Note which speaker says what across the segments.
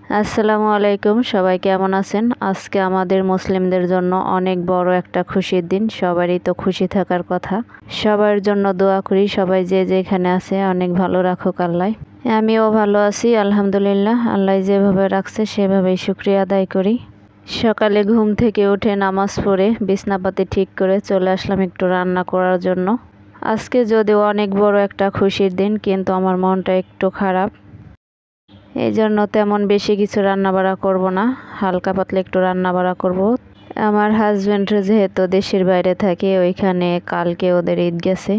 Speaker 1: আসসালামু আলাইকুম, সবাই কেমন আছেন? আজকে আমাদের মুসলিমদের জন্য অনেক বড় একটা খুশির দিন। সবারই তো খুশি থাকার কথা। সবার জন্য দোয়া করি, সবাই যে যেখানে আছে অনেক ভালো রাখুক আল্লাহ। আমিও ভালো আছি আলহামদুলিল্লাহ। আল্লাহ যেভাবে রাখছে সেভাবেই শুকরিয়া আদায় করি। সকালে ঘুম থেকে উঠে নামাজ পড়ে বিছনাপাতি ঠিক করে চলে আসলাম একটু রান্না করার জন্য। আজকে যদিও অনেক বড় একটা খুশির দিন, কিন্তু আমার মনটা একটু খারাপ। এই জন্য তেমন বেশি কিছু রান্নাবাড়া করব না, হালকা পাতলা একটু রান্নাবাড়া করব। আমার হাজব্যান্ড যেহেতু দেশের বাইরে থাকে, ওইখানে কালকে ওদের ঈদ গেছে,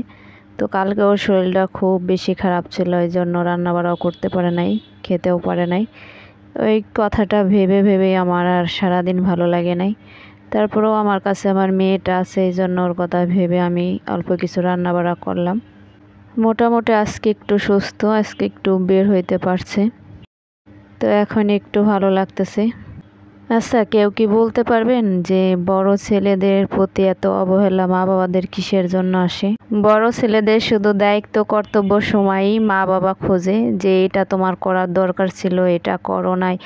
Speaker 1: তো কালকে ওর শরীরটা খুব বেশি খারাপ ছিল, এই জন্য রান্নাবাড়াও করতে পারে নাই, খেতেও পারে নাই। ওই কথাটা ভেবে ভেবেই আমার আর সারাদিন ভালো লাগে নাই। তারপরেও আমার কাছে আমার মেয়েটা আছে, এই জন্য ওর কথা ভেবে আমি অল্প কিছু রান্নাবাড়া করলাম। মোটামুটি আজকে একটু সুস্থ, আজকে একটু বের হইতে পারছে, তো এখন একটু ভালো লাগতেছে। আচ্ছা, কেউ কি বলতে পারবেন যে বড় ছেলেদের প্রতি এত অবহেলা মা বাবাদের কিসের জন্য আসে? বড় ছেলেদের শুধু দায়িত্ব কর্তব্য সময়ই মা বাবা খোঁজে যে এটা তোমার করার দরকার ছিল, এটা করো নাই।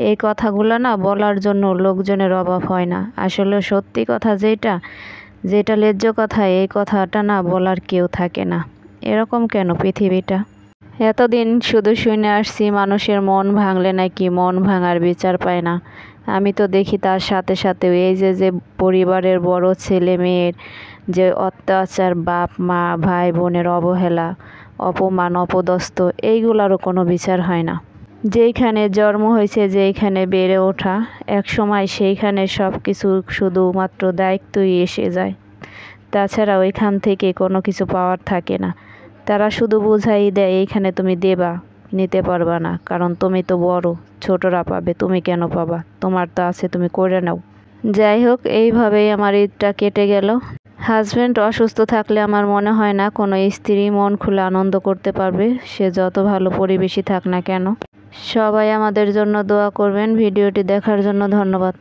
Speaker 1: এই কথাগুলো না বলার জন্য লোকজনের অভাব হয় না। আসলে সত্যি কথা যেটা যেটা ন্যায্য কথা, এই কথাটা না বলার কেউ থাকে না। এরকম কেন পৃথিবীটা? এতদিন শুধু শুনে আসছি মানুষের মন ভাঙলে নাকি মন ভাঙার বিচার পায় না। আমি তো দেখি তার সাথে সাথে এই যে পরিবারের বড় ছেলে মেয়ের যে অত্যাচার, বাপ মা ভাই বোনের অবহেলা, অপমান অপদস্থ, এইগুলারও কোনো বিচার হয় না। যেইখানে জন্ম হয়েছে, যেইখানে বেড়ে ওঠা, এক সময় সেইখানে সব কিছু শুধুমাত্র দায়িত্বই এসে যায়। তাছাড়া ওইখান থেকে কোনো কিছু পাওয়ার থাকে না। তারা শুধু বুঝাই দেয় এইখানে তুমি দেবা, নিতে পারবা না, কারণ তুমি তো বড়, ছোটরা পাবে, তুমি কেন পাবা, তোমার তো আছে, তুমি করে নাও। যাই হোক, এইভাবেই আমার ঈদটা কেটে গেল। হাজব্যান্ড অসুস্থ থাকলে আমার মনে হয় না কোনো স্ত্রী মন খুলে আনন্দ করতে পারবে, সে যত ভালো পরিবেশই থাক না কেন। সবাই আমাদের জন্য দোয়া করবেন। ভিডিওটি দেখার জন্য ধন্যবাদ।